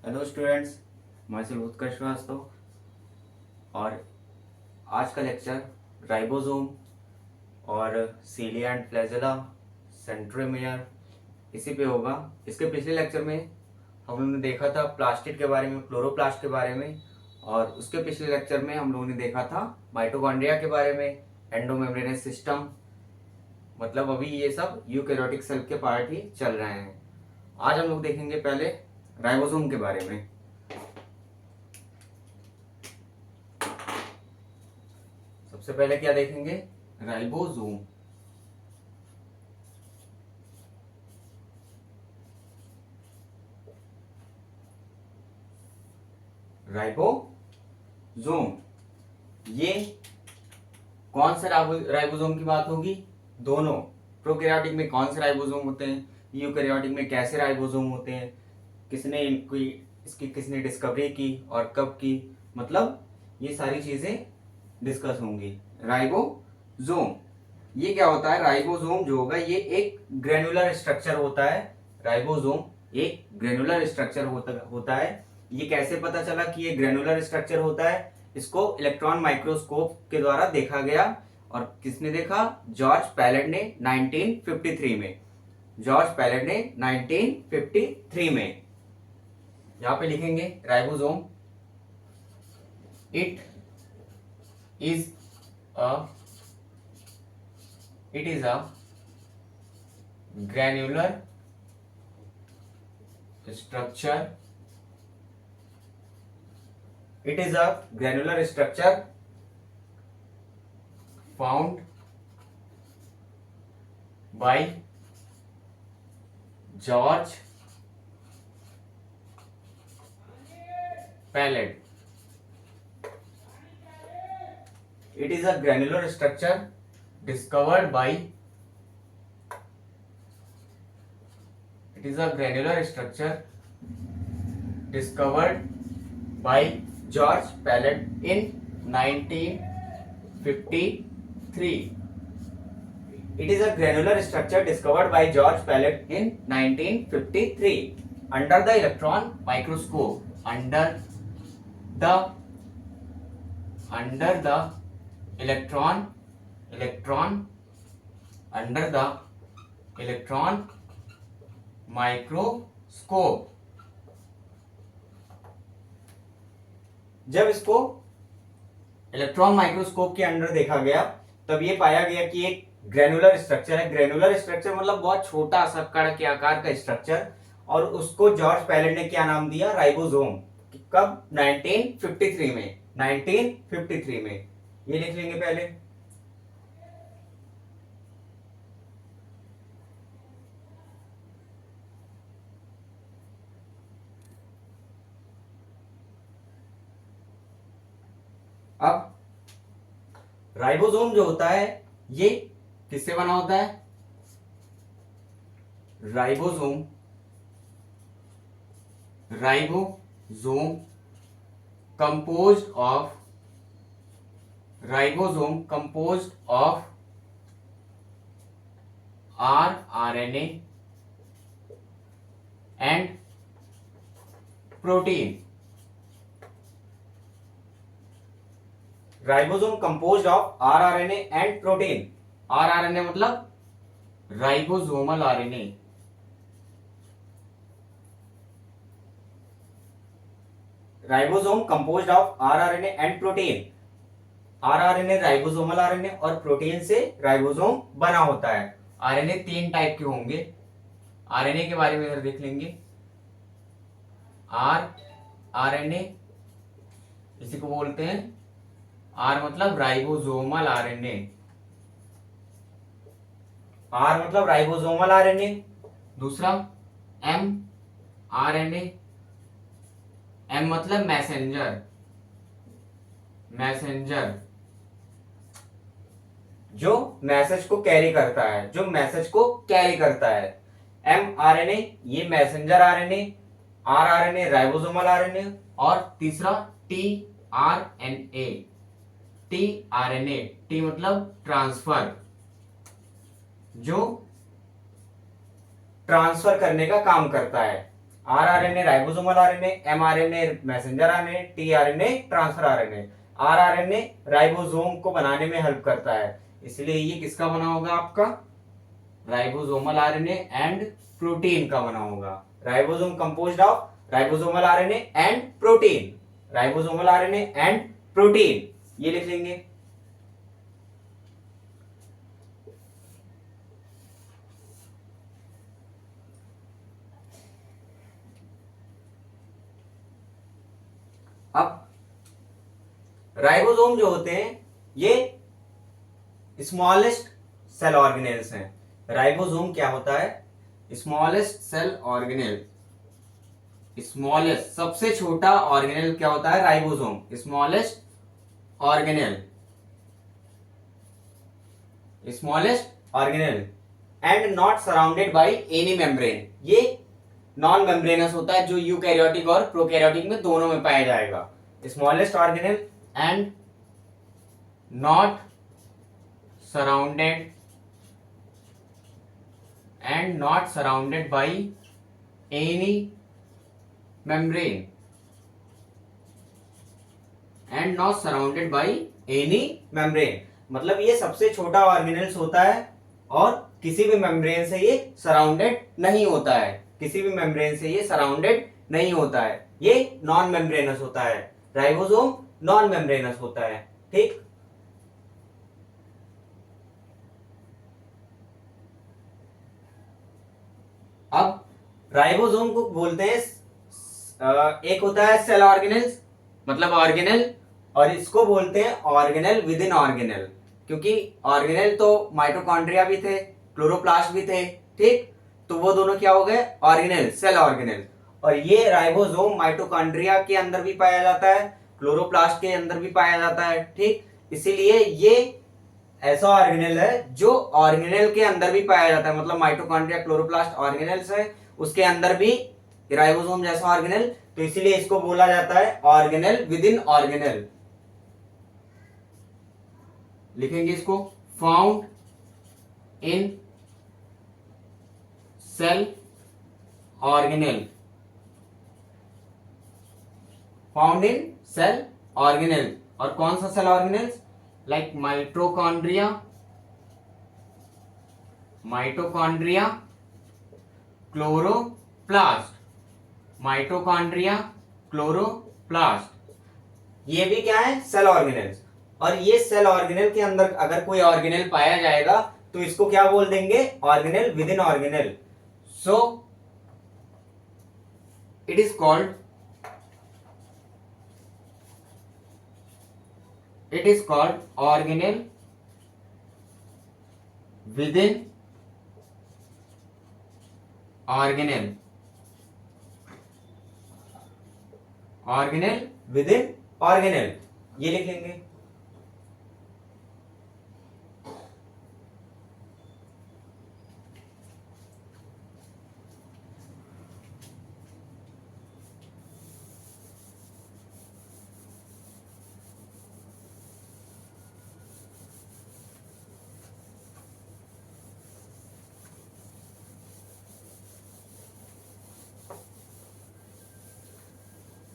Hello students, मैं श्री उत्कर्ष श्रीवास्तव और आज का लेक्चर राइबोसोम और सीलिया एंड फ्लैजेला सेंट्रोमियर इसी पे होगा। इसके पिछले लेक्चर में हम लोगों ने देखा था प्लास्टिड के बारे में, क्लोरोप्लास्ट के बारे में, और उसके पिछले लेक्चर में हम लोगों ने देखा था माइटोकॉन्ड्रिया के बारे में, एंडोमेम्ब्रेनस सिस्टम। मतलब अभी ये सब यूकैरियोटिक सेल के पार्ट ही चल रहे हैं। आज हम लोग देखेंगे पहले राइबोसोम के बारे में। सबसे पहले क्या देखेंगे? राइबोसोम। राइबोसोम ये कौन से राइबोसोम की बात होगी? दोनों। प्रोकैरियोटिक में कौन से राइबोसोम होते हैं, यूकैरियोटिक में कैसे राइबोसोम होते हैं, किसने डिस्कवरी की और कब की, मतलब ये सारी चीजें डिस्कस होंगी। राइबोसोम ये क्या होता है? राइबोसोम जो होगा ये एक ग्रेनुलर स्ट्रक्चर होता है। राइबोसोम एक ग्रेनुलर स्ट्रक्चर होता है। ये कैसे पता चला कि ये ग्रेनुलर स्ट्रक्चर होता है? इसको इलेक्ट्रॉन माइक्रोस्कोप के द्वारा देखा गया। और किसने देखा? जॉर्ज पैलेट ने 1953 में। जॉर्ज पैलेट ने 1953 में। यहां पे लिखेंगे ribosome, it is a granular structure. It is a granular structure found by George Pallet. It is a granular structure discovered by George Pallet in 1953. It is a granular structure discovered by George Pallet in 1953 under the electron microscope. Under the electron microscope. जब इसको electron microscope के अंदर देखा गया तब ये पाया गया कि एक ग्रेनुलर स्ट्रक्चर है। ग्रेनुलर स्ट्रक्चर मतलब बहुत छोटा सा कण के आकार का स्ट्रक्चर, और उसको जॉर्ज पैलेट ने क्या नाम दिया? राइबोसोम। कब? 1953 में। 1953 में। ये लिख लेंगे पहले। अब राइबोसोम जो होता है ये किससे बना होता है? Ribosome composed of rRNA and protein. Ribosome composed of rRNA and protein. rRNA मतलब ribosomal RNA. Ribosome composed of rRNA and protein. rRNA ribosomal RNA और प्रोटीन से राइबोसोम बना होता है। आरएनए 3 टाइप के होंगे। आरएनए के बारे में इधर देख लेंगे। rRNA इसी को बोलते हैं, आर मतलब राइबोसोमल आरएनए। आर मतलब राइबोसोमल आरएनए। दूसरा एम आरएनए। एम मतलब मैसेंजर जो मैसेज को कैरी करता है। एम आरएनए ये messenger RNA, are RNA ribosomal RNA, और तीसरा टी आरएनए। टीआरएनए, टी मतलब ट्रांसफर, जो ट्रांसफर करने का काम करता है। RRNA ribosomal RNA, mRNA messenger RNA, tRNA transfer RNA. RRNA ribosome को बनाने में हेल्प करता है, इसलिए ये किसका बना होगा आपका, राइबोसोमल आरएनए एंड प्रोटीन का बना होगा। Ribosome composed of ribosomal RNA and protein, ribosomal RNA and protein, ये लिख लेंगे। अब राइबोसोम जो होते हैं ये स्मॉलेस्ट सेल ऑर्गेनेल्स हैं। राइबोसोम क्या होता है, स्मॉलेस्ट सेल ऑर्गेनेल, स्मॉलेस्ट सबसे छोटा ऑर्गेनेल क्या होता है, ribosome, smallest organelle, smallest organelle and not surrounded by any membrane. ये नॉन मेम्ब्रेनस होता है जो यूकैरियोटिक और प्रोकैरियोटिक में दोनों में पाया जाएगा। Smallest organelle and not surrounded by any membrane and not surrounded by any membrane, मतलब ये सबसे छोटा ऑर्गेनेल्स होता है और किसी भी मेम्ब्रेन से ये सराउंडेड नहीं होता है, किसी भी मेम्ब्रेन से ये सराउंडेड नहीं होता है, ये नॉन मेम्ब्रेनस होता है। राइबोसोम नॉन मेम्ब्रेनस होता है, ठीक। अब राइबोसोम को बोलते हैं एक होता है सेल ऑर्गेनेल्स, मतलब ऑर्गेनेल, और इसको बोलते हैं ऑर्गेनेल विद इन ऑर्गेनेल, क्योंकि ऑर्गेनेल तो माइटोकॉन्ड्रिया भी थे, क्लोरोप्लास्ट भी थे, ठीक, तो वो दोनों क्या हो गए, ऑर्गेनेल, सेल ऑर्गेनेल। और ये राइबोसोम माइटोकॉन्ड्रिया के अंदर भी पाया जाता है, क्लोरोप्लास्ट के अंदर भी पाया जाता है, ठीक। इसीलिए ये ऐसा ऑर्गेनेल है जो ऑर्गेनेल के अंदर भी पाया जाता है, मतलब माइटोकॉन्ड्रिया क्लोरोप्लास्ट ऑर्गेनेल्स है, उसके अंदर भी राइबोसोम जैसा ऑर्गेनेल, तो इसीलिए इसको बोला जाता है ऑर्गेनेल विद इन ऑर्गेनेल। लिखेंगे इसको, found in cell organelle, found in cell organelle. और कौन सा cell organelles, like mitochondria, mitochondria chloroplast, mitochondria chloroplast, ये भी क्या है, सेल ऑर्गेनेल्स। और ये सेल ऑर्गेनेल के अंदर अगर कोई ऑर्गेनेल पाया जाएगा तो इसको क्या बोल देंगे, organelle with in organelle. So it is called, it is called organelle within organelle, organelle within organelle, ये लिख लेंगे।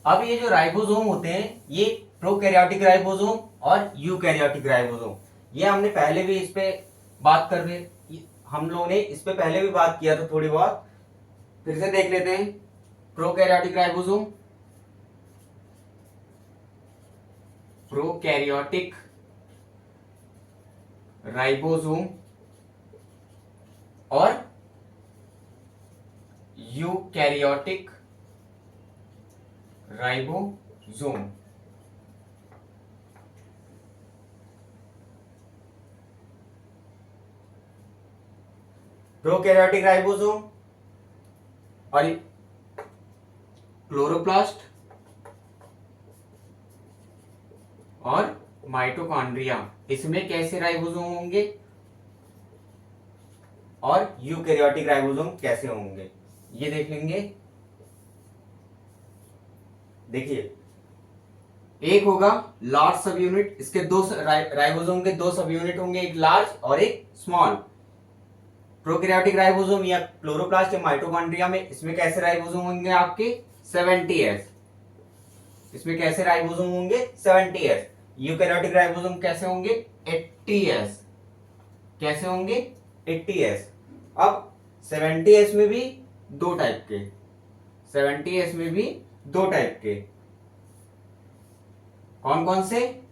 अब ये जो राइबोसोम होते हैं ये प्रोकैरियोटिक राइबोसोम और यूकैरियोटिक राइबोसोम, ये हमने पहले भी इस पे बात कर रहे, हम लोगों ने इस पे पहले भी बात किया था थोड़ी बहुत, फिर से देख लेते हैं। प्रोकैरियोटिक राइबोसोम, प्रोकैरियोटिक राइबोसोम और यूकैरियोटिक राइबोसोम। प्रोकैरियोटिक राइबोसोम और क्लोरोप्लास्ट और माइटोकॉन्ड्रिया, इसमें कैसे राइबोसोम होंगे और यूकैरियोटिक राइबोसोम कैसे होंगे, ये देख लेंगे। देखिए, एक होगा लार्ज सब यूनिट, इसके दो राइबोसोम के दो सब यूनिट होंगे, एक लार्ज और एक स्मॉल। प्रोकैरियोटिक राइबोसोम या क्लोरोप्लास्ट या माइटोकॉन्ड्रिया में इसमें कैसे राइबोसोम होंगे आपके 70s। इसमें कैसे राइबोसोम होंगे 70s। यूकैरियोटिक राइबोसोम कैसे होंगे 80s। कैसे होंगे 80s। अब 70s में भी दो टाइप के, 70s में भी दो टाइप के, कौन कौन से?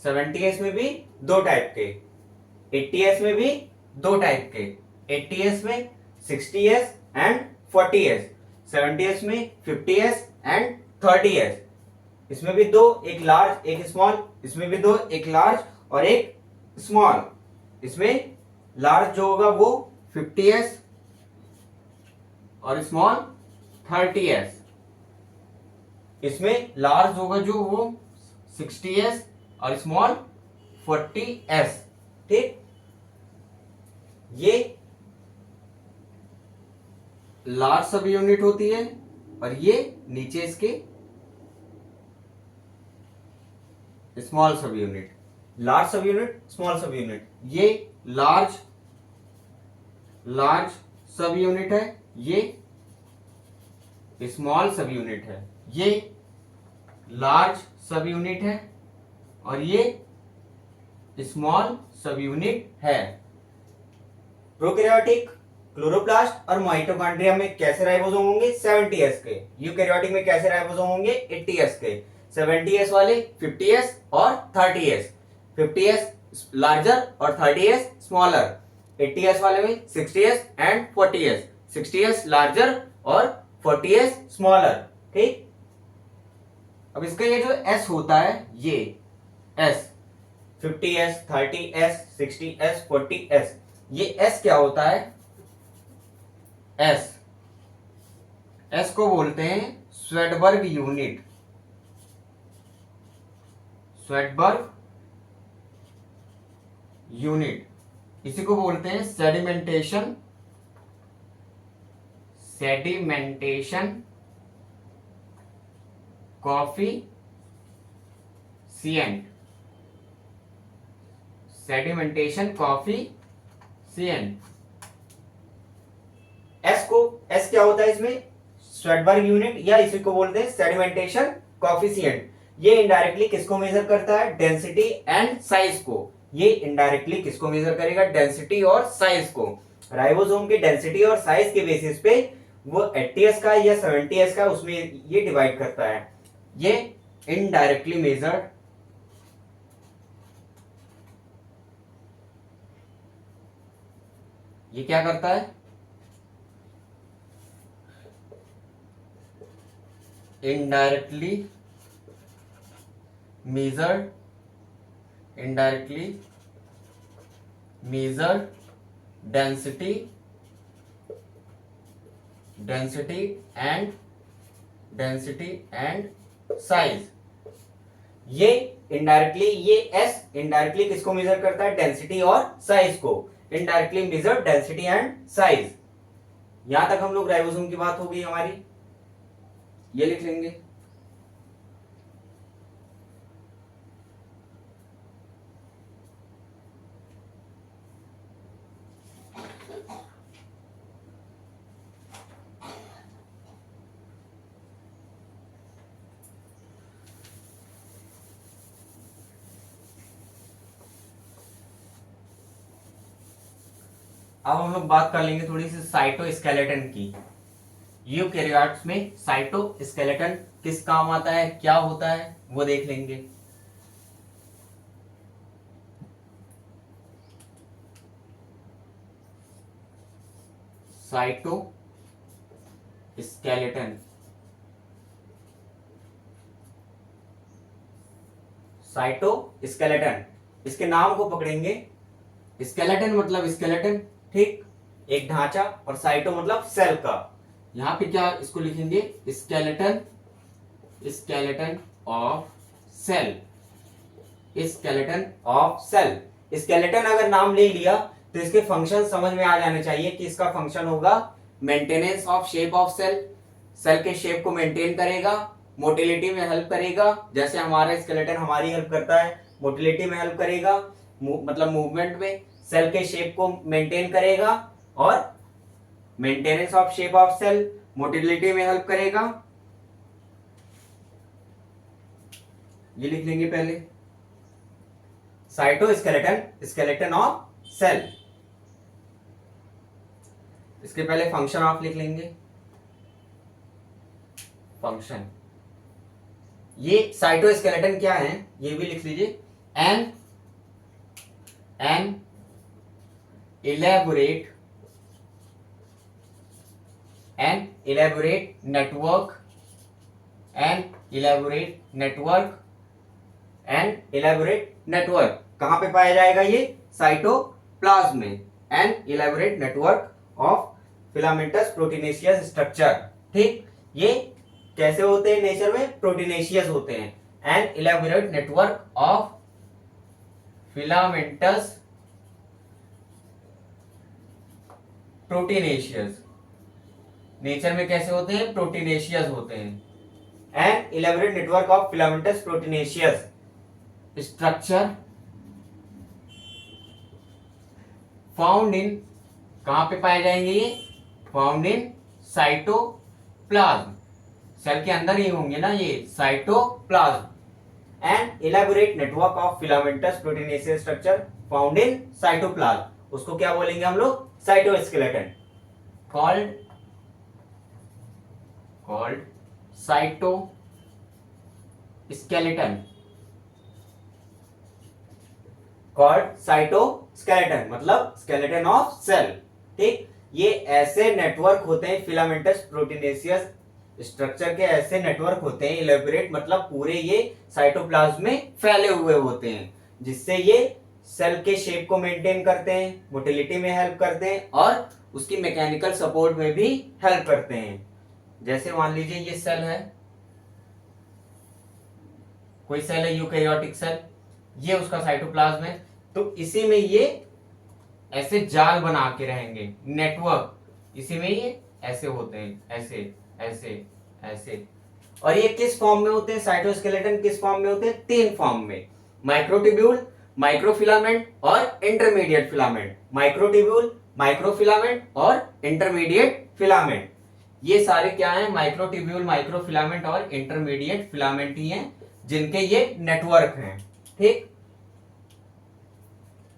70s में भी दो टाइप के, 80s में भी दो टाइप के, 80s में 60s एंड 40s, 70s में 50s एंड 30s। इसमें भी दो, एक लार्ज एक स्मॉल, इसमें भी दो, एक लार्ज और एक स्मॉल। इसमें लार्ज जो होगा वो 50s और स्मॉल 30s। इसमें लार्ज होगा जो वो 60s और स्मॉल 40s। ठीक, ये लार्ज सब यूनिट होती है और ये नीचे इसके स्मॉल सब यूनिट। लार्ज सब यूनिट, स्मॉल सब यूनिट। ये लार्ज सब यूनिट है, ये स्मॉल सब यूनिट है। ये लार्ज सब यूनिट है और ये स्मॉल सब यूनिट है। प्रोकैरियोटिक, क्लोरोप्लास्ट और माइटोकॉन्ड्रिया में कैसे राइबोसोम होंगे 70s के। यूकैरियोटिक में कैसे राइबोसोम होंगे 80s के। 70s वाले 50s और 30s, 50s लार्जर और 30s स्मॉलर। 80s वाले में 60s and 40s, 60s larger और 40s स्मॉलर। ठीक, अब इसका ये जो S होता है, ये S 50s, 30s, 60s, 40s, ये S क्या होता है? S को बोलते हैं स्वेडबर्ग यूनिट। स्वेडबर्ग यूनिट, इसी को बोलते हैं sedimentation coefficient. Sedimentation coefficient. S क्या होता है इसमें? स्वेडबर्ग यूनिट, या इसी को बोलते हैं सेडिमेंटेशन कॉफिशिएंट। ये इनडायरेक्टली किसको मेजर करता है? डेंसिटी एंड साइज को। ये इनडायरेक्टली किसको मेजर करेगा? डेंसिटी और साइज को। राइबोसोम की डेंसिटी और साइज के बेसिस पे वो 80s का या 70s का उसमें ये डिवाइड करता है। ये इनडायरेक्टली मेजर्ड ये क्या करता है? Indirectly measured density and size. ये इनडायरेक्टली, ये S इनडायरेक्टली किसको मेजर करता है? डेंसिटी और साइज को। Indirectly measure density and size. यहां तक हम लोग राइबोसोम की बात हो गई हमारी, ये लिख लेंगे। अब हम लोग बात कर लेंगे थोड़ी सी साइटोस्केलेटन की। यूकैरियोट्स में साइटोस्केलेटन किस काम आता है, क्या होता है, वो देख लेंगे। साइटोस्केलेटन, साइटोस्केलेटन, इसके नाम को पकड़ेंगे। स्केलेटन मतलब स्केलेटन, ठीक, एक ढांचा, और साइटो मतलब सेल का। यहां पे क्या इसको लिखेंगे? Skeleton of cell. Skeleton of cell. Skeleton अगर नाम ले लिया तो इसके फंक्शन समझ में आ जाने चाहिए कि इसका फंक्शन होगा maintenance of shape of cell. Cell के शेप को मेंटेन करेगा, मोटिलिटी में हेल्प करेगा, जैसे हमारा स्केलेटन हमारी हेल्प करता है, मोटिलिटी में हेल्प करेगा, मतलब मूवमेंट में। सेल के शेप को मेंटेन करेगा और maintenance of shape of cell, motility में हेल्प करेगा। ये लिख लेंगे पहले, साइटोस्केलेटन, स्केलेटन ऑफ सेल। इसके पहले फंक्शन ऑफ लिख लेंगे, फंक्शन। ये साइटोस्केलेटन क्या है ये भी लिख लीजिए, एन elaborate network कहां पे पाया जाएगा ये, साइटोप्लाज्म में। N elaborate network of filamentous proteinaceous structure. ठीक, ये कैसे होते हैं नेचर में, प्रोटीनेशियस होते हैं। N elaborate network of filamentous proteinaceous, nature में कैसे होते हैं, प्रोटीनेशियस होते हैं। N elaborate network of filamentous proteinaceous structure found in, कहां पे पाए जाएंगे ये, फाउंड इन साइटोप्लाज्म, सेल के अंदर ही होंगे ना ये, cytoplasm. N elaborate network of filamentous proteinaceous structure found in cytoplasm, उसको क्या बोलेंगे हम लोग, cytoskeleton. Called cytoskeleton, called cytoskeleton मतलब स्केलेटन ऑफ सेल। ठीक, ये ऐसे नेटवर्क होते हैं फिलामेंटस प्रोटीनेशियस स्ट्रक्चर के, ऐसे नेटवर्क होते हैं इलेबोरेट मतलब पूरे ये साइटोप्लाज्म में फैले हुए होते हैं, जिससे ये सेल के शेप को मेंटेन करते हैं, मोटिलिटी में हेल्प करते हैं और उसकी मैकेनिकल सपोर्ट में भी हेल्प करते हैं। जैसे मान लीजिए ये सेल है, कोई सेल है यूकैरियोटिक सेल, ये उसका साइटोप्लाज्म है, तो इसी में ये ऐसे जाल बना के रहेंगे, नेटवर्क, इसी में ये ऐसे होते हैं, ऐसे ऐसे ऐसे। और ये किस फॉर्म में होते हैं, साइटोस्केलेटन किस फॉर्म में होते हैं, 3 फॉर्म में, माइक्रोट्यूब्यूल, माइक्रोफिलामेंट और इंटरमीडिएट फिलामेंट। माइक्रोट्यूब्यूल, माइक्रोफिलामेंट और इंटरमीडिएट फिलामेंट, ये सारे क्या हैं, माइक्रोट्यूब्यूल, माइक्रोफिलामेंट और इंटरमीडिएट फिलामेंट ही हैं, जिनके ये नेटवर्क हैं। ठीक,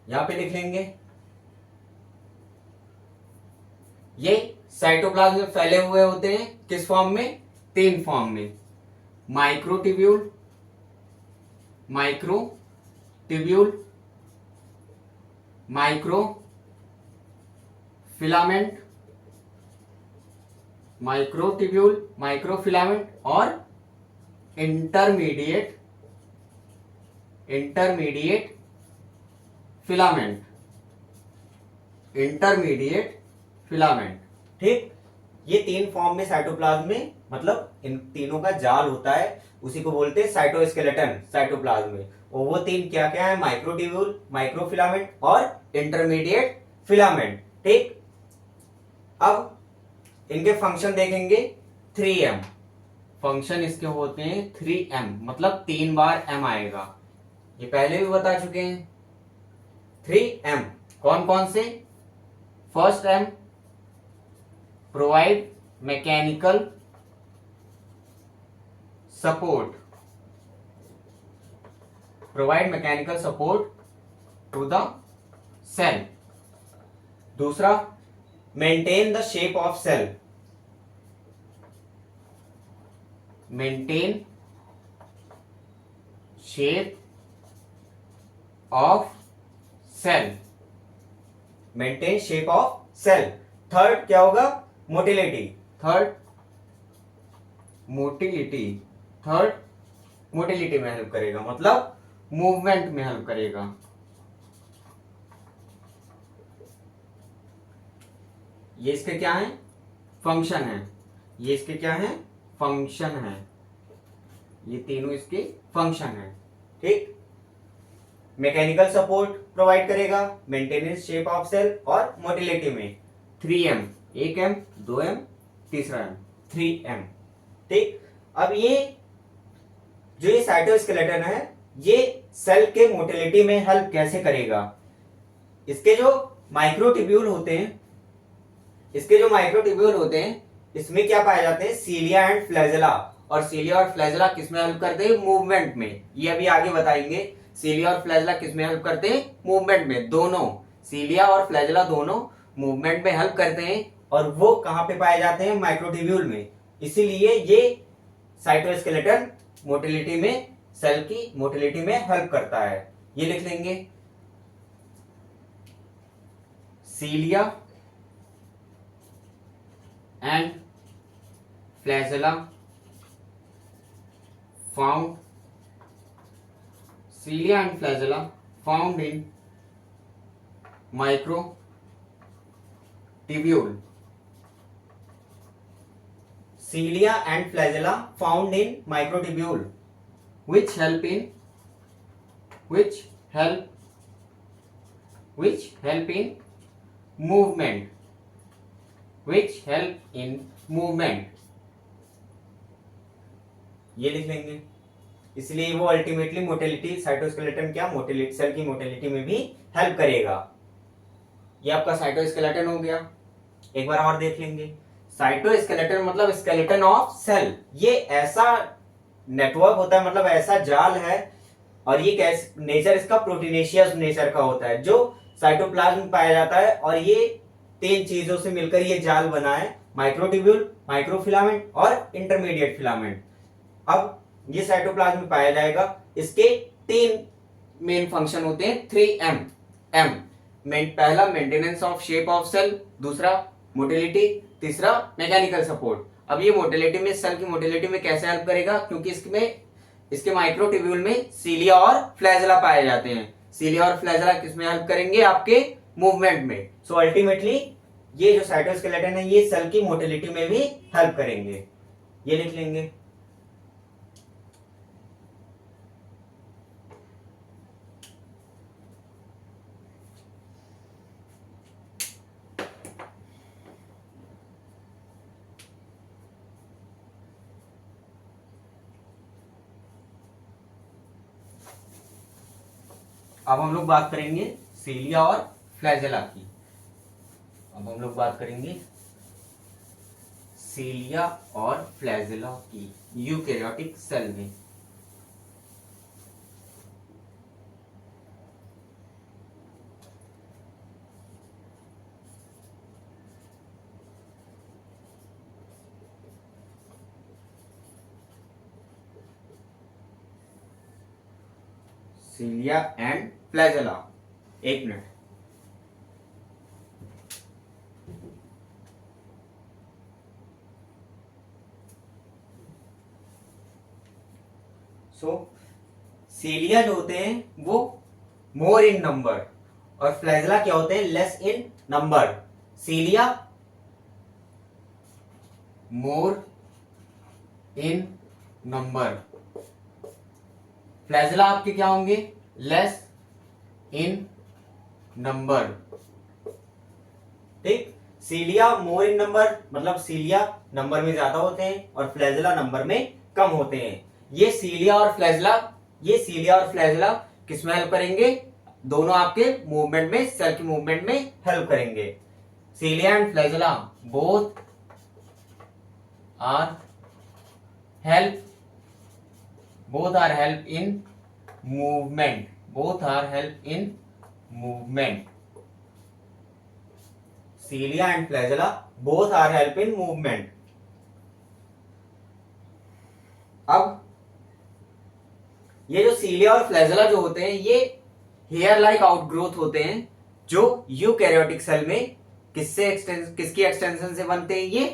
यहां पे लिख लेंगे, ये साइटोप्लाज्म में फैले हुए होते हैं, किस फॉर्म में, 3 फॉर्म में, माइक्रोट्यूब्यूल, माइक्रोट्यूब्यूल, माइक्रोफिलामेंट और इंटरमीडिएट फिलामेंट। ठीक, ये 3 फॉर्म में साइटोप्लाज्म में, मतलब इन तीनों का जाल होता है, उसी को बोलते हैं साइटोस्केलेटन साइटोप्लाज्म में। और वो 3 क्या क्या है, माइक्रोट्यूब्यूल, माइक्रोफिलामेंट और इंटरमीडिएट फिलामेंट। ठीक, अब इनके फंक्शन देखेंगे, 3M फंक्शन इसके होते हैं, 3M मतलब 3 बार M आएगा, ये पहले भी बता चुके हैं। 3M कौन कौन से, first M provide mechanical support, to the cell. दूसरा, maintain the shape of cell, maintain shape of cell, maintain shape of cell. Third क्या होगा, मोटिलिटी, थर्ड मोटिलिटी में हेल्प करेगा, मतलब मूवमेंट में हेल्प करेगा। ये इसके क्या है, फंक्शन है, ये इसके क्या है, फंक्शन है, ये तीनों इसके फंक्शन है। ठीक, मैकेनिकल सपोर्ट प्रोवाइड करेगा, मेंटेनेंस शेप ऑफ सेल और मोटिलिटी में 3M, 1M, 2M, तीसरा M, 3M। ठीक, अब ये जो ये साइटोस्केलेटन है, ये सेल के मोटिलिटी में हेल्प कैसे करेगा, इसके जो माइक्रोट्यूब्यूल होते हैं, इसके जो माइक्रोट्यूब्यूल होते हैं इसमें क्या पाए जाते हैं, सीलिया एंड फ्लैजेला। और सीलिया और फ्लैजेला किसमें हेल्प करते हैं, मूवमेंट में। ये अभी आगे बताएंगे। सीलिया और फ्लैजेला किसमें हेल्प करते हैं, मूवमेंट में। दोनों सीलिया और फ्लैजेला दोनों मूवमेंट में हेल्प करते हैं। और वो कहां पे पाए जाते हैं, माइक्रोट्यूब्यूल में। इसीलिए ये साइटोस्केलेटन मोटिलिटी में, सेल की मोटिलिटी में हेल्प करता है। ये लिख लेंगे, सीलिया and flagella found, सीलिया and flagella found in microtubule. Cilia and flagella found in microtubule, which help in movement, ये लिख लेंगे। इसलिए वो अल्टीमेटली मोटिलिटी, साइटोस्केलेटन क्या, मोटिलिटी, सेल की मोटिलिटी में भी हेल्प करेगा। ये आपका साइटोस्केलेटन हो गया। एक बार और देख लेंगे। साइटोस्केलेटन मतलब स्केलेटन ऑफ सेल। ये ऐसा नेटवर्क होता है, मतलब ऐसा जाल है, और ये कैसे नेचर इसका प्रोटीनेशियस नेचर का होता है, जो साइटोप्लाज्म में पाया जाता है। और ये 3 चीजों से मिलकर ये जाल बना है, माइक्रोट्यूब्यूल, माइक्रोफिलामेंट और इंटरमीडिएट फिलामेंट। अब ये साइटोप्लाज्म में पाया जाएगा। इसके 3 मेन फंक्शन होते हैं, 3M। पहला maintenance of shape of cell, दूसरा मोटिलिटी, तीसरा मैकेनिकल सपोर्ट। अब ये मोटिलिटी में, सेल की मोटिलिटी में कैसे हेल्प करेगा, क्योंकि इसके माइक्रोट्यूब्यूल में सीलिया और फ्लैजेला पाए जाते हैं। सीलिया और फ्लैजेला किसमें हेल्प करेंगे, आपके मूवमेंट में। सो अल्टीमेटली ये जो साइटोस्केलेटन है ये सेल की मोटिलिटी में भी हेल्प करेंगे। ये लिख लेंगे। अब हम लोग बात करेंगे सीलिया और फ्लैजेला की। अब हम लोग बात करेंगे सीलिया और फ्लैजेला की यूकैरियोटिक सेल में। सीलिया एंड फ्लैजेला, एक मिनट। सीलिया जो होते हैं वो मोर इन नंबर, और फ्लैजेला क्या होते हैं, less in number. Cilia more in number, flagella आपके क्या होंगे, लेस इन नंबर। ठीक, सीलिया मोर इन नंबर मतलब सीलिया नंबर में ज्यादा होते हैं और फ्लैजेला नंबर में कम होते हैं। ये सीलिया और फ्लैजेला किसमें हेल्प करेंगे, दोनों आपके मूवमेंट में, सेल की मूवमेंट में हेल्प करेंगे। Cilia and flagella both are help in movement, both are help in movement. Cilia and flagella both are help in movement. अब ये जो सीलिया और फ्लैजेला जो होते हैं ये हेयर लाइक आउटग्रोथ होते हैं, जो यूकैरियोटिक सेल में किसकी एक्सटेंशन से बनते हैं, ये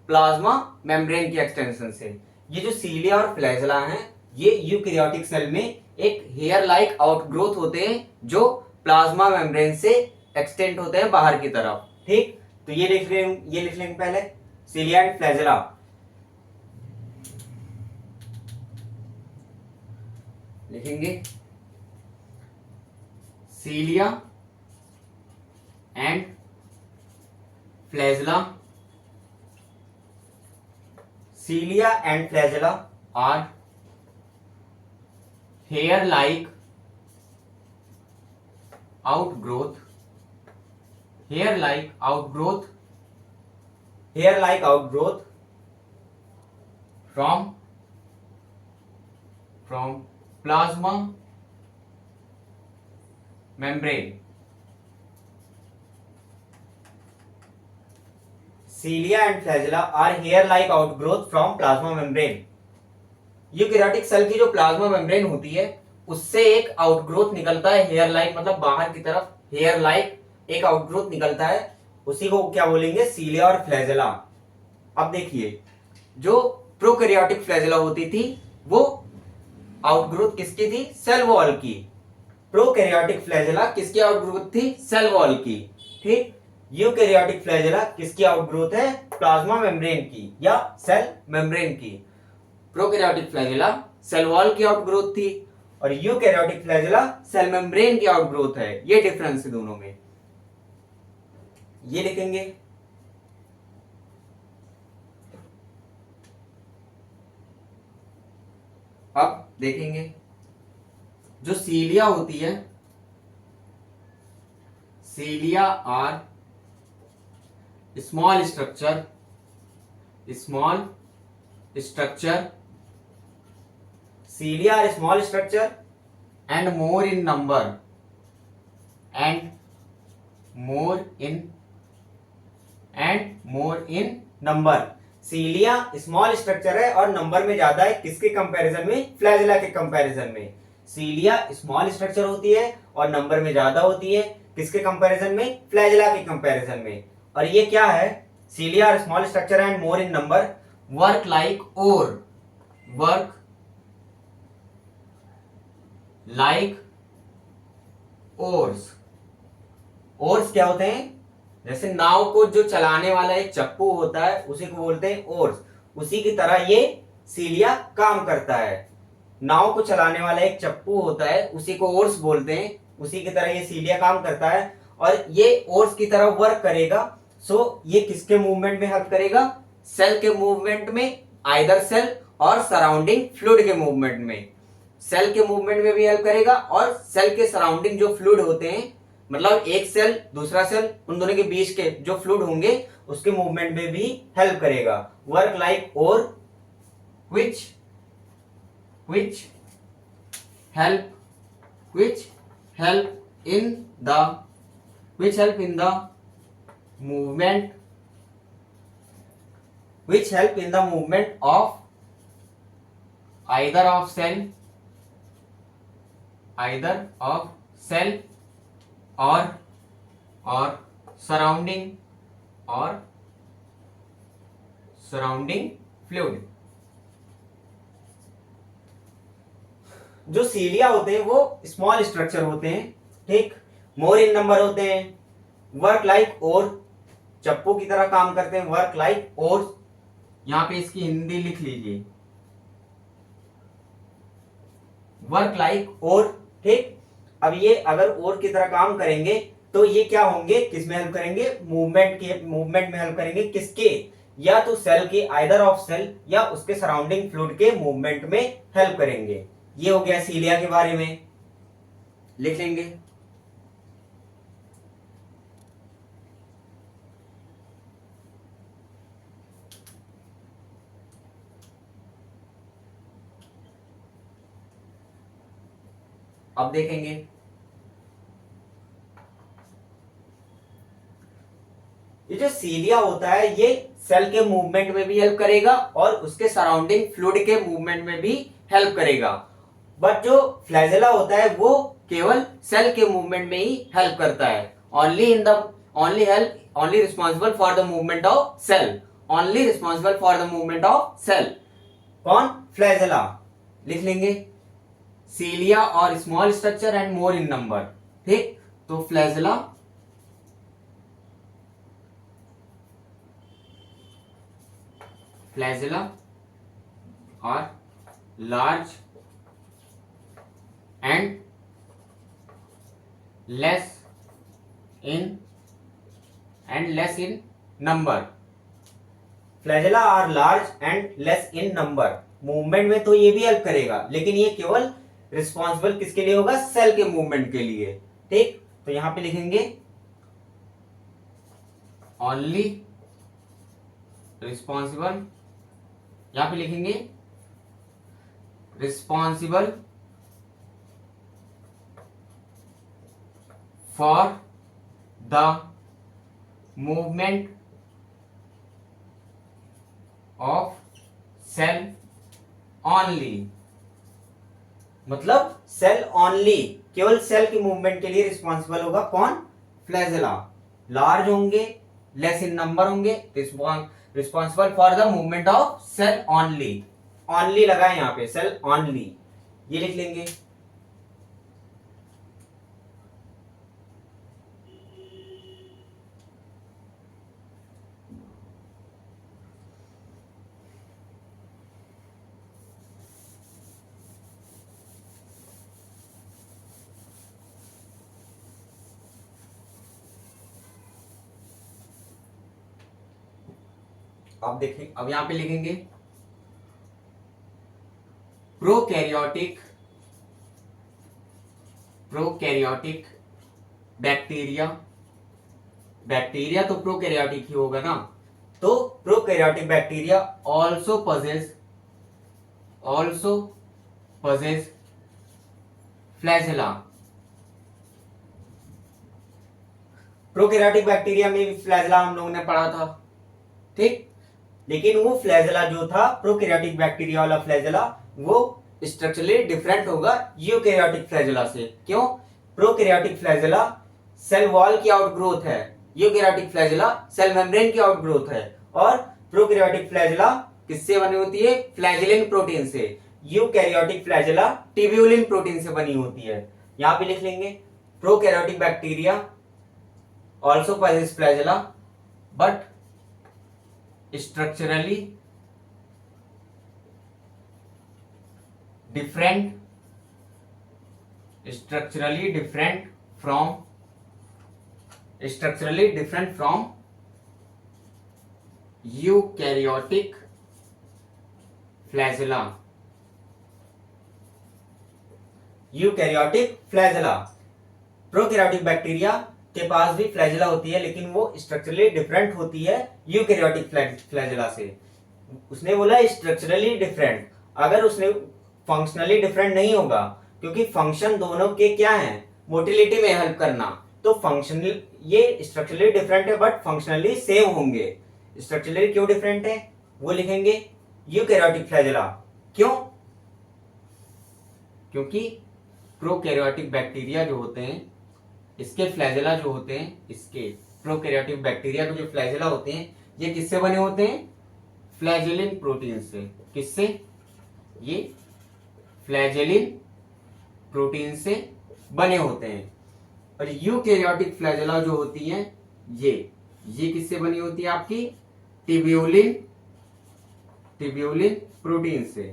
प्लाज्मा मेम्ब्रेन की एक्सटेंशन से। ये जो सीलिया और फ्लैजेला हैं ये यूकैरियोटिक सेल में एक हेयर लाइक आउटग्रोथ होते हैं, जो प्लाज्मा मेम्ब्रेन से एक्सटेंड होते हैं बाहर की तरफ। ठीक, तो ये लिख लेंगे पहले सीलिया एंड फ्लैजेला। लिखेंगे cilia and flagella, cilia and flagella are hair like outgrowth hair like outgrowth from plasma membrane. Cilia and flagella are hair like outgrowth from plasma membrane. Eukaryotic cell की जो प्लाज्मा मेम्ब्रेन होती है उससे एक outgrowth निकलता है, hair like मतलब बाहर की तरफ हेयर लाइक एक आउटग्रोथ निकलता है, उसी को क्या बोलेंगे, सीलिया और फ्लैजेला। अब देखिए, जो प्रोकैरियोटिक फ्लैजेला होती थी वो आउटग्रोथ किसकी थी, सेल वॉल की। प्रोकैरियोटिक फ्लैजेला किसकी आउटग्रोथ थी, सेल वॉल की। ठीक, यूकैरियोटिक फ्लैजेला किसकी आउटग्रोथ है, प्लाज्मा मेम्ब्रेन की या सेल मेम्ब्रेन की। प्रोकैरियोटिक फ्लैजेला सेल वॉल की आउटग्रोथ थी और यूकैरियोटिक फ्लैजेला सेल मेम्ब्रेन की आउटग्रोथ है। ये डिफरेंस है दोनों में, ये लिखेंगे। अब देखेंगे, जो सीलिया होती है, cilia are small structure cilia are small structure and more in number number. Cilia small structure है और नंबर में ज्यादा है, किसके कंपैरिजन में, फ्लैजेला के कंपैरिजन में। सीलिया स्मॉल स्ट्रक्चर होती है और नंबर में ज्यादा होती है, किसके कंपैरिजन में, फ्लैजेला के कंपैरिजन में। और ये क्या है, cilia small structure and more in number, work like oars. Oars क्या होते हैं, जैसे नाव को जो चलाने वाला एक चप्पू होता है उसी को बोलते हैं ओर्स, उसी की तरह ये सीलिया काम करता है। नाव को चलाने वाला एक चप्पू होता है उसी को ओर्स बोलते हैं, उसी की तरह ये सीलिया काम करता है और ये ओर्स की तरह वर्क करेगा। सो ये किसके मूवमेंट में हेल्प करेगा, सेल के मूवमेंट में, आइदर सेल और सराउंडिंग फ्लूइड के मूवमेंट में। सेल के मूवमेंट में भी हेल्प करेगा और सेल के सराउंडिंग जो फ्लूइड होते हैं, मतलब एक सेल दूसरा सेल, उन दोनों के बीच के जो फ्लूइड होंगे उसके मूवमेंट में भी हेल्प करेगा। वर्क लाइक और which help in the movement of either of cell or surrounding fluid। जो सीलिया होते हैं वो स्मॉल स्ट्रक्चर होते हैं, ठीक, मोर इन नंबर होते हैं, वर्क लाइक और, चप्पू की तरह काम करते हैं, वर्क लाइक और। यहां पे इसकी हिंदी लिख लीजिए, वर्क लाइक और, ठीक। अब ये अगर और की तरह काम करेंगे तो ये क्या होंगे, किसमें हेल्प करेंगे, मूवमेंट में हेल्प करेंगे, किसके, या तो सेल के, आइदर ऑफ सेल या उसके सराउंडिंग फ्लूइड के मूवमेंट में हेल्प करेंगे। ये हो गया सीलिया के बारे में, लिख लेंगे। अब देखेंगे, ये जो सीलिया होता है ये सेल के मूवमेंट में भी हेल्प करेगा और उसके सराउंडिंग फ्लूइड के मूवमेंट में भी हेल्प करेगा। बट जो फ्लैजेला होता है वो केवल सेल के मूवमेंट में ही हेल्प करता है। Only responsible for the movement of cell, only responsible for the movement of cell. कौन, फ्लैजेला। लिख लेंगे, सीलिया और small structure and more in number, ठीक। तो फ्लैजेला और large and less in number. Flagella are large and less in number, movement में तो ये भी हेल्प करेगा लेकिन ये केवल रिस्पॉन्सिबल किसके लिए होगा, सेल के मूवमेंट के लिए, ठीक। तो यहां पे लिखेंगे ओनली रिस्पॉन्सिबल, यहां पे लिखेंगे responsible for the movement of cell only, मतलब सेल ओनली, केवल सेल की मूवमेंट के लिए रिस्पॉन्सिबल होगा कौन? फ्लैजेला। लार्ज होंगे, लेस इन नंबर होंगे, responsible for the movement of cell only, only लगाए यहां पे, सेल ओनली, ये लिख लेंगे। अब देखें, अब यहां पे लिखेंगे प्रोकैरियोटिक, प्रोकैरियोटिक बैक्टीरिया, बैक्टीरिया तो प्रोकैरियोटिक ही होगा ना, तो prokaryotic bacteria also possess flagella. Prokaryotic bacteria में भी फ्लैजेला हम लोगों ने पढ़ा था, ठीक, लेकिन वो फ्लैजेला जो था प्रोकैरियोटिक बैक्टीरिया वाला फ्लैजेला, वो स्ट्रक्चरली डिफरेंट होगा यूकैरियोटिक फ्लैजेला से। क्यों? प्रोकैरियोटिक फ्लैजेला सेल वॉल की आउटग्रोथ है, यूकैरियोटिक फ्लैजेला सेल मेम्ब्रेन की आउटग्रोथ है, और प्रोकैरियोटिक फ्लैजेला किससे बनी होती है? फ्लैजेलिन प्रोटीन से। यूकैरियोटिक फ्लैजेला ट्यूब्यूलिन प्रोटीन से बनी होती है। यहां पे लिख लेंगे prokaryotic bacteria also possess flagella but structurally different, structurally different from eukaryotic flagella, eukaryotic flagella. Prokaryotic bacteria के पास भी फ्लैजेला होती है, लेकिन वो स्ट्रक्चरली डिफरेंट होती है यूकैरियोटिक फ्लैजेला से। उसने बोला स्ट्रक्चरली डिफरेंट, अगर उसने फंक्शनली डिफरेंट नहीं होगा, क्योंकि फंक्शन दोनों के क्या है? मोटिलिटी में हेल्प करना, तो फंक्शनली ये स्ट्रक्चरली डिफरेंट है बट फंक्शनली सेम होंगे। स्ट्रक्चरली क्यों डिफरेंट है वो लिखेंगे यूकैरियोटिक फ्लैजेला। क्यों? क्योंकि प्रोकैरियोटिक बैक्टीरिया जो होते हैं, इसके फ्लैजेला जो होते हैं, इसके प्रोकैरियोटिक बैक्टीरिया के जो फ्लैजेला होते हैं, ये किससे बने होते हैं? फ्लैजेलिन प्रोटीन से। किससे? ये फ्लैजेलिन प्रोटीन से बने होते हैं। और यूकैरियोटिक फ्लैजेला जो होती हैं, ये किससे बनी होती है? आपकी ट्यूब्यूलिन प्रोटीन से।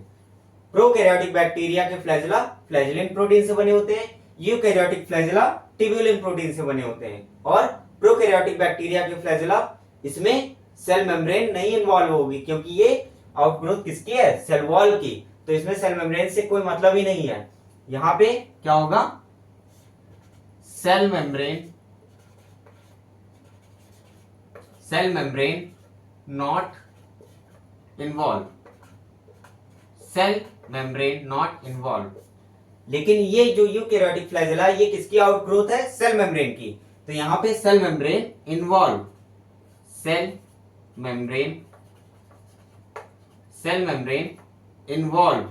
प्रोकैरियोटिक बैक्टीरिया के फ्लैजेला फ्लैजेलिन प्रोटीन से बने होते हैं, यूकैरियोटिक फ्लैजेला ट्यूब्यूलिन प्रोटीन से बने होते हैं। और प्रोकैरियोटिक बैक्टीरिया के फ्लैजेला, इसमें सेल मेम्ब्रेन नहीं इन्वॉल्व होगी, क्योंकि ये आउटग्रोथ किसकी है? सेल वॉल की, तो इसमें सेल मेम्ब्रेन से कोई मतलब ही नहीं है। यहां पे क्या होगा? Cell membrane not involve, cell membrane not involve. लेकिन ये जो यूकैरियोटिक फ्लैजेला, ये किसकी आउटग्रोथ है? सेल मेम्ब्रेन की, तो यहां पे cell membrane involve, cell membrane involve,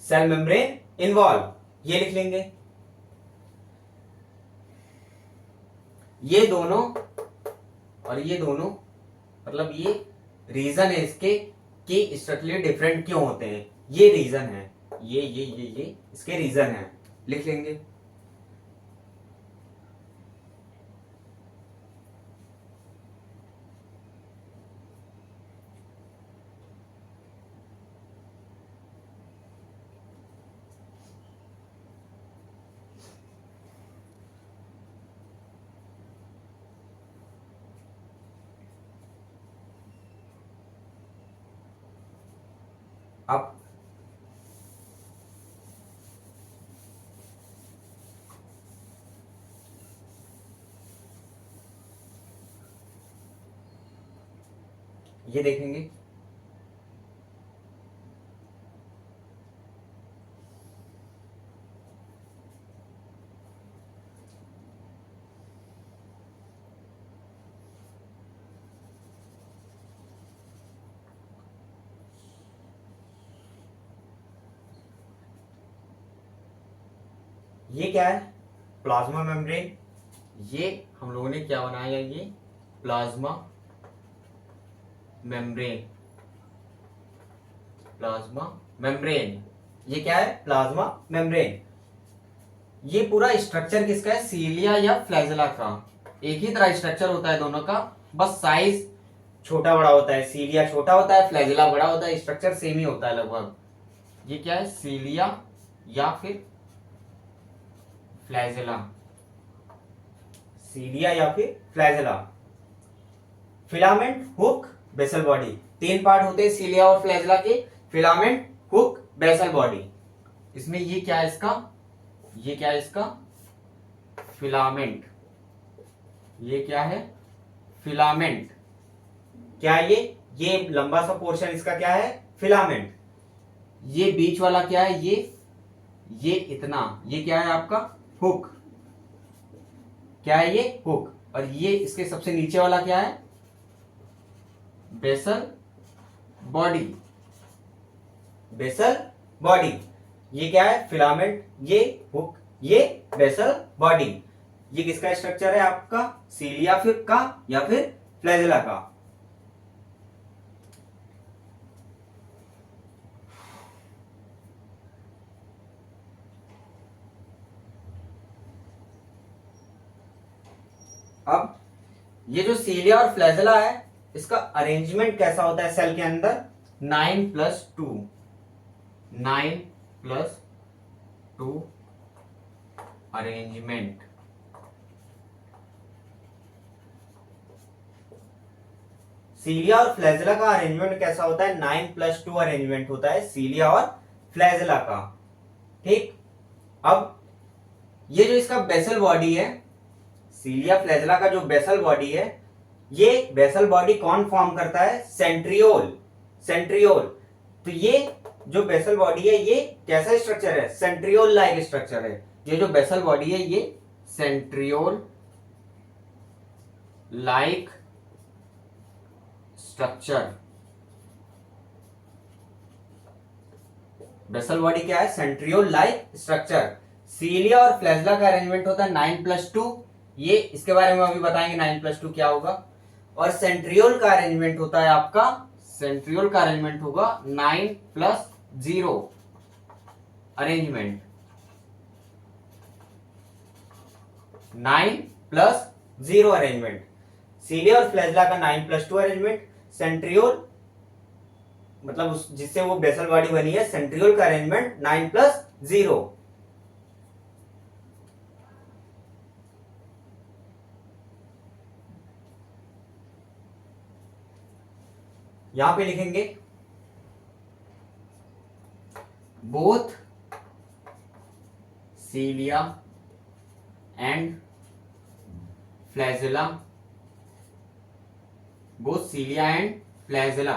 cell membrane involve, ये लिख लेंगे। ये दोनों और ये दोनों, मतलब ये रीजन है इसके कि स्ट्रक्चरली डिफरेंट क्यों होते हैं, ये रीजन है, ये इसके रीजन है, लिख लेंगे। अब ये देखेंगे। ये क्या है? Plasma membrane. ये हम लोगों ने क्या बनाया? ये प्लाज्मा मेम्ब्रेन। प्लाज्मा मेम्ब्रेन, ये क्या है? Plasma membrane. ये पूरा स्ट्रक्चर किसका है? सीलिया या फ्लैजेला का। एक ही तरह स्ट्रक्चर होता है दोनों का, बस साइज छोटा बड़ा होता है। सीलिया छोटा होता है, फ्लैजेला बड़ा होता है, स्ट्रक्चर सेम ही होता है लगभग। ये क्या है? सीलिया या फिर फ्लैजेला। सीलिया या फिर flagella. Filament, hook, basal body. तीन पार्ट होते हैं सीलिया और फ्लैजेला के, फिलामेंट, हुक, बेसल बॉडी। इसमें ये क्या है इसका? ये क्या है इसका? फिलामेंट। ये क्या है? फिलामेंट। क्या है ये लंबा सा पोर्शन इसका क्या है? फिलामेंट। ये बीच वाला क्या है? ये इतना, ये क्या है आपका? हुक। क्या है ये? हुक। और ये इसके सबसे नीचे वाला क्या है? Basal body. Basal body. ये क्या है? फिलामेंट, ये हुक, ये बेसल बॉडी। ये किसका स्ट्रक्चर है आपका? सीलिया फिर का या फिर फ्लैजेला का? अब ये जो सीलिया और फ्लैजेला है, इसका अरेंजमेंट कैसा होता है सेल के अंदर? 9+2। 9+2 अरेंजमेंट। सीलिया और फ्लैजेला का अरेंजमेंट कैसा होता है? 9+2 अरेंजमेंट होता है सीलिया और फ्लैजेला का। ठीक। अब ये जो इसका बेसल बॉडी है, सीलिया फ्लैजेला का जो बेसल बॉडी है, ये बेसल बॉडी कौन फॉर्म करता है? सेंट्रियोल। सेंट्रियोल। तो ये जो बेसल बॉडी है, ये कैसा स्ट्रक्चर है? सेंट्रियोल लाइक स्ट्रक्चर है। ये जो बेसल बॉडी है, ये centriole like structure. Basal body क्या है? Centriole like structure. सीलिया और फ्लैजेला का अरेंजमेंट होता है 9+2। ये इसके बारे में अभी बताएंगे 9+2 क्या होगा। और सेंट्रियोल का अरेंजमेंट होता है आपका, सेंट्रियोल का अरेंजमेंट होगा 9+0 अरेंजमेंट। 9+0 अरेंजमेंट। सीलिया और फ्लैजेला का 9+2 अरेंजमेंट। सेंट्रियोल मतलब जिससे वो बेसल बॉडी बनी है, सेंट्रियोल का अरेंजमेंट 9+0। यहां पे लिखेंगे both cilia and flagella. Both cilia and flagella.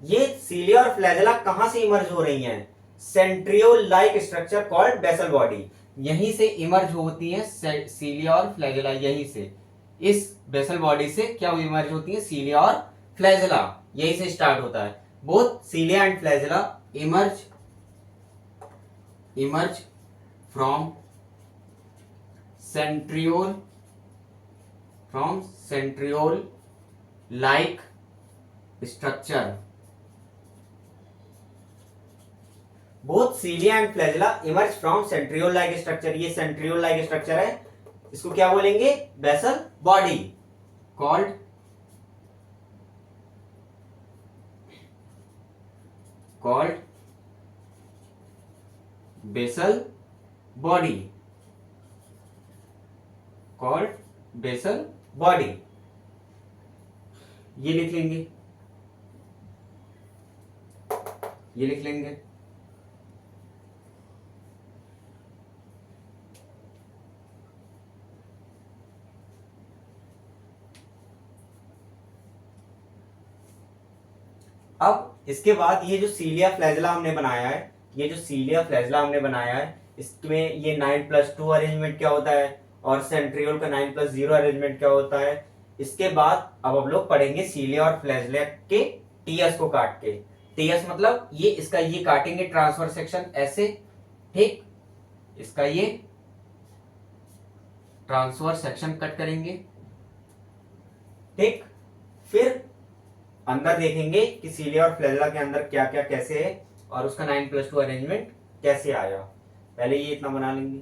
ये सीलिया और फ्लैजेला कहां से इमर्ज हो रही हैं? Centriole like structure called basal body. यहीं से इमर्ज होती है सीलिया और फ्लैजेला, यहीं से, इस बेसल बॉडी से क्या इमर्ज होती है? सीलिया और फ्लैजेला, यहीं से स्टार्ट होता है। Both cilia and flagella emerge from centriole like structure. Both cilia and flagella emerge from centriole like structure. ये सेंट्रियोल लाइक स्ट्रक्चर है, इसको क्या बोलेंगे? Basal body called basal body. ये लिख लेंगे, ये लिख लेंगे। अब इसके बाद ये जो सीलिया फ्लैजला हमने बनाया है, ये जो सीलिया फ्लैजला हमने बनाया है, इसमें ये 9+2 अरेंजमेंट क्या होता है और सेंट्रियोल का 9+0 अरेंजमेंट क्या होता है। इसके बाद अब हम लोग पढ़ेंगे सीलिया और फ्लैजला के टीएस को काट के। टीएस मतलब ये इसका ये काटेंगे ट्रांसफर सेक्शन ऐसे, ठीक, इसका ये ट्रांसफर सेक्शन कट करेंगे, ठीक। फिर अंदर देखेंगे कि सीलिया और फ्लैजला के अंदर क्या क्या कैसे है और उसका 9+2 अरेंजमेंट कैसे आया। पहले ये इतना बना लेंगे।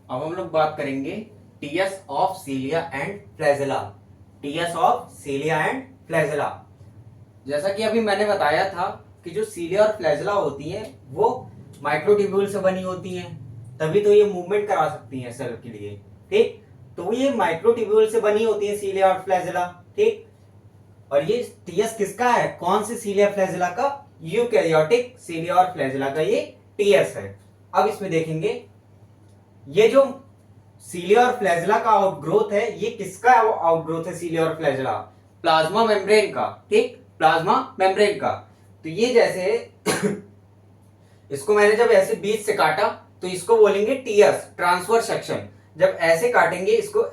अब हम लोग बात करेंगे TS of cilia and flagella. TS of cilia and flagella, जैसा कि अभी मैंने बताया था कि जो सीलिया और फ्लैजेला होती हैं वो माइक्रोट्यूब्यूल से बनी होती हैं, तभी तो ये मूवमेंट करा सकती हैं सेल के लिए, ठीक। तो ये माइक्रोट्यूब्यूल से बनी होती है सीलिया और फ्लैजेला, ठीक। और ये टीएस किसका है, कौन से सीलिया फ्लैजेला का, यूकैरियोटिक सीलिया और फ्लैजेला का ये टीएस है। अब इसमें देखेंगे ये जो सीलिया और फ्लैजेला का आउटग्रोथ है, ये किसका आउटग्रोथ है, सीलिया और फ्लैजेला, प्लाज्मा मेम्ब्रेन का, ठीक, प्लाज्मा मेम्ब्रेन का। तो ये जैसे इसको मैंने जब ऐसे बीच से काटा तो इसको बोलेंगे टीएस, ट्रांसफर सेक्शन। जब ऐसे काटेंगे इसको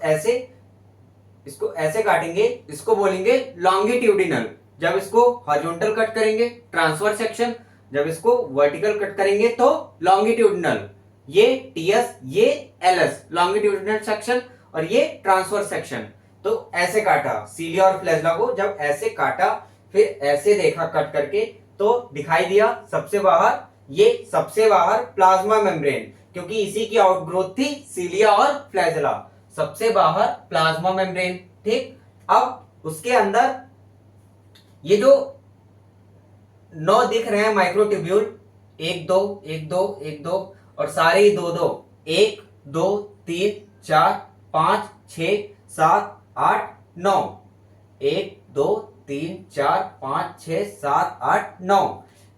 ऐसे काटेंगे इसको बोलेंगे लॉन्गिट्यूडिनल। जब इसको हॉरिजॉन्टल कट करेंगे ट्रांसफर सेक्शन, जब इसको वर्टिकल कट करेंगे तो लॉन्गिट्यूडिनल। ये टीएस, ये एलएस, लॉन्गिट्यूडिनल सेक्शन, और ये ट्रांसफर सेक्शन। तो ऐसे काटा सीलिया और फ्लैजेला को, जब ऐसे काटा फिर ऐसे देखा कट करके तो दिखाई दिया सबसे बाहर, ये सबसे बाहर प्लाज्मा मेम्ब्रेन, क्योंकि इसी की आउटग्रोथ थी सीलिया और फ्लैजेला, सबसे बाहर प्लाज्मा मेम्ब्रेन, ठीक। अब उसके अंदर ये जो 9 दिख रहे हैं माइक्रोट्यूब्यूल, 1 2 1 2 1 2 और सारे ही 2 2, 1 2 3 4 5 6 7 8 9, 1 2 3 4 5 6 7 8 9,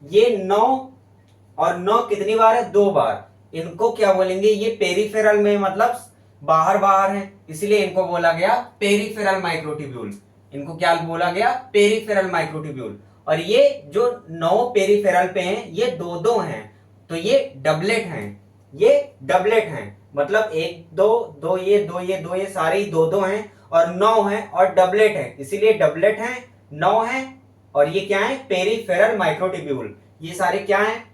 ये 9 और 9 कितनी बार है, 2 बार। इनको क्या बोलेंगे, ये पेरिफेरल में मतलब बाहर बाहर है, इसलिए इनको बोला गया पेरिफेरल माइक्रोट्यूब्यूल। इनको क्या बोला गया, पेरिफेरल माइक्रोट्यूब्यूल। और ये जो 9 पेरिफेरल पे हैं ये 2 2 हैं, तो ये डबलेट हैं, ये डबलेट हैं, मतलब 1 2 2 ये 2 ये 2 ये सारे ही 2 2 हैं और 9 हैं और डबलेट हैं, इसीलिए डबलेट हैं, 9 हैं। और ये क्या है, पेरिफेरल माइक्रोट्यूब्यूल। ये सारे क्या है,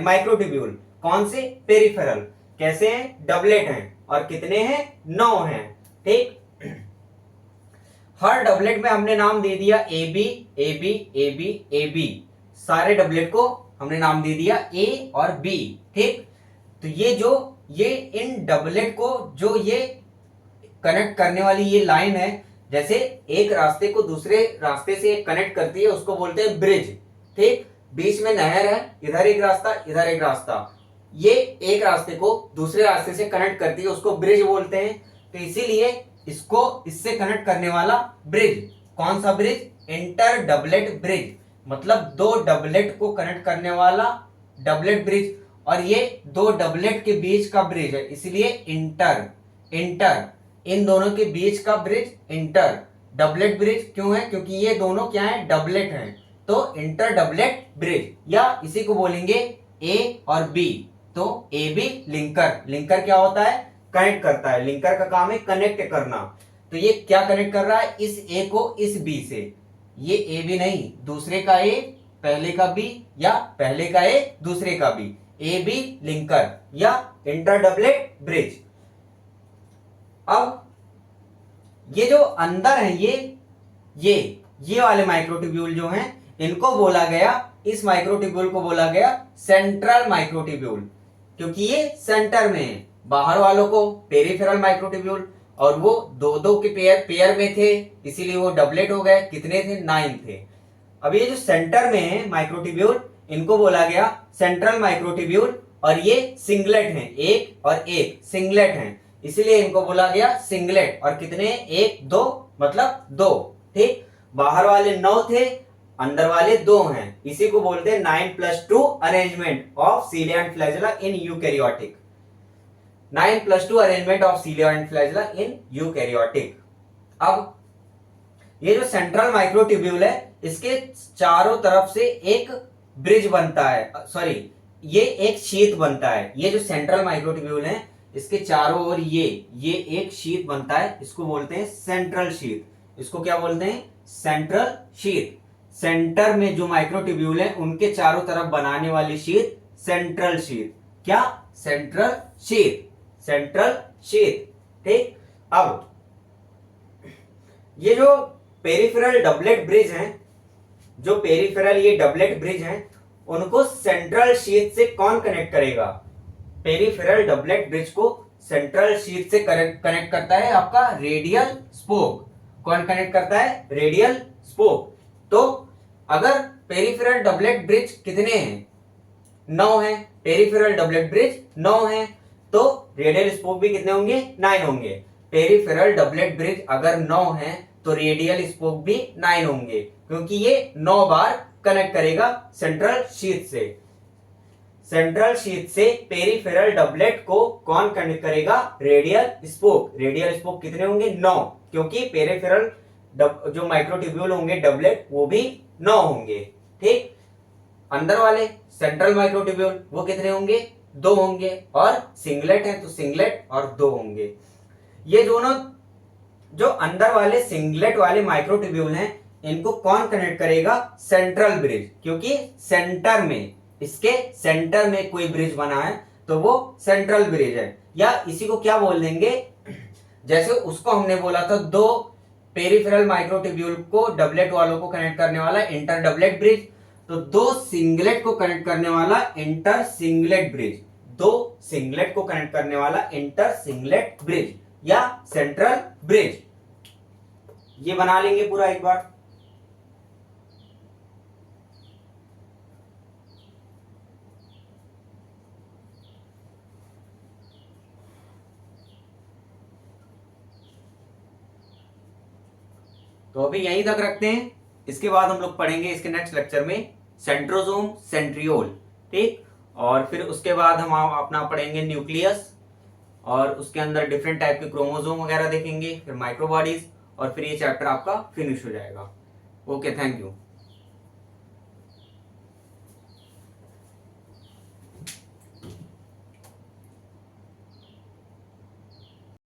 माइक्रोट्यूब्यूल। कौन से, पेरिफेरल। कैसे हैं, डबलेट हैं, और कितने हैं, 9 हैं, ठीक। हर डबलेट में हमने नाम दे दिया A B A B A B A B, सारे डबलेट को हमने नाम दे दिया ए और बी, ठीक। तो ये इन डबलेट को जो ये कनेक्ट करने वाली ये लाइन है, जैसे एक रास्ते को दूसरे रास्ते से कनेक्ट करती है, उसको बोलते हैं ब्रिज, ठीक। बीच में नहर है, इधर एक रास्ता इधर एक रास्ता, ये एक रास्ते को दूसरे रास्ते से कनेक्ट करती है, उसको ब्रिज बोलते हैं। तो इसीलिए इसको इससे कनेक्ट करने वाला ब्रिज, कौन सा ब्रिज, इंटर डबलेट ब्रिज, मतलब 2 डबलेट को कनेक्ट करने वाला डबलेट ब्रिज। और ये 2 डबलेट के बीच का ब्रिज है, इसलिए इंटर, इन दोनों के बीच का ब्रिज इंटर डबलेट ब्रिज क्यों है, क्योंकि ये दोनों क्या है, डबलेट हैं, तो इंटर डबलेट ब्रिज। या इसी को बोलेंगे ए और बी, तो ए बी लिंकर। लिंकर क्या होता है, कनेक्ट करता है, लिंकर का काम है कनेक्ट करना। तो ये क्या कनेक्ट कर रहा है, इस ए को इस बी से, ये ए बी नहीं, दूसरे का ए पहले का बी, या पहले का ए दूसरे का बी, ए बी लिंकर या इंटर डबलेट ब्रिज। अब ये जो अंदर है ये वाले माइक्रोट्यूब्यूल जो हैं, इनको बोला गया, इस माइक्रोट्यूब्यूल को बोला गया सेंट्रल माइक्रोट्यूब्यूल, क्योंकि ये सेंटर में है। बाहर वालों को पेरिफेरल माइक्रोट्यूब्यूल, और वो दो दो के पेयर में थे, इसीलिए वो डबलेट हो गए। कितने थे? 9 थे। अब ये जो सेंटर में है माइक्रोट्यूब्यूल, इनको बोला गया सेंट्रल माइक्रोट्यूब्यूल, और ये सिंगलेट हैं, एक और एक सिंगलेट हैं, इसीलिए इनको बोला गया सिंगलेट। और कितने? 1 2 मतलब 2। ठीक, बाहर वाले 9 थे, अंदर वाले 2 हैं, इसी को बोलते हैं 9+2 arrangement of cilia and flagella in eukaryotic. 9+2 arrangement of cilia and flagella in eukaryotic. अब ये जो सेंट्रल माइक्रोट्यूब्यूल है, इसके चारों तरफ से एक ब्रिज बनता है, सॉरी, ये एक शीट बनता है। ये जो सेंट्रल माइक्रोट्यूब्यूल है, इसके चारों ओर ये एक शीट बनता है, इसको बोलते हैं सेंट्रल शीट। इसको क्या बोलते हैं? Central sheet. सेंटर में जो माइक्रोट्यूब्यूल है, उनके चारों तरफ बनाने वाली शीट सेंट्रल शीट। क्या? Central sheet, central sheet. ठीक, अब ये जो पेरिफेरल डबलेट ब्रिज हैं, जो पेरिफेरल ये डबलेट ब्रिज हैं, उनको सेंट्रल शीट से कौन कनेक्ट करेगा? पेरिफेरल डबलेट ब्रिज को सेंट्रल शीट से कनेक्ट करता है आपका रेडियल स्पोक। कौन कनेक्ट करता है? Radial spoke. तो अगर पेरिफेरल डबलेट ब्रिज कितने हैं? 9 है। पेरिफेरल डबलेट ब्रिज 9 है, तो रेडियल स्पोक भी कितने होंगे? 9 होंगे। पेरिफेरल डबलेट ब्रिज अगर 9 है, तो रेडियल स्पोक भी 9 होंगे, क्योंकि ये 9 बार कनेक्ट करेगा सेंट्रल शीट से। सेंट्रल शीट से पेरिफेरल डबलेट को कौन कनेक्ट करेगा? Radial spoke. रेडियल स्पोक कितने होंगे? 9, क्योंकि पेरिफेरल जो माइक्रोट्यूब्यूल होंगे डबलेट, वो भी 9 होंगे। ठीक, अंदर वाले सेंट्रल माइक्रोट्यूब्यूल वो कितने होंगे? 2 होंगे, और सिंगलेट है तो सिंगलेट और 2 होंगे। ये दोनों जो अंदर वाले सिंगलेट वाले माइक्रोट्यूब्यूल हैं, इनको कौन कनेक्ट करेगा? सेंट्रल ब्रिज, क्योंकि सेंटर में, इसके सेंटर में कोई ब्रिज बना है, तो वो सेंट्रल ब्रिज है। या इसी को क्या बोल देंगे? जैसे उसको हमने बोला था, 2 पेरिफेरल माइक्रोट्यूब्यूल को डबलेट वालों को कनेक्ट करने वाला इंटर डबलेट ब्रिज, तो 2 सिंगलेट को कनेक्ट करने वाला इंटर सिंगलेट ब्रिज। 2 सिंगलेट को कनेक्ट करने वाला इंटर सिंगलेट ब्रिज या सेंट्रल ब्रिज। ये बना लेंगे पूरा एक बार। तो अभी यहीं तक रखते हैं, इसके बाद हम लोग पढ़ेंगे इसके नेक्स्ट लेक्चर में सेंट्रोसोम, सेंट्रियोल। ठीक, और फिर उसके बाद हम अपना पढ़ेंगे न्यूक्लियस, और उसके अंदर डिफरेंट टाइप के क्रोमोसोम वगैरह देखेंगे, फिर माइक्रोबॉडीज, और फिर ये चैप्टर आपका फिनिश हो जाएगा। Okay, thank you.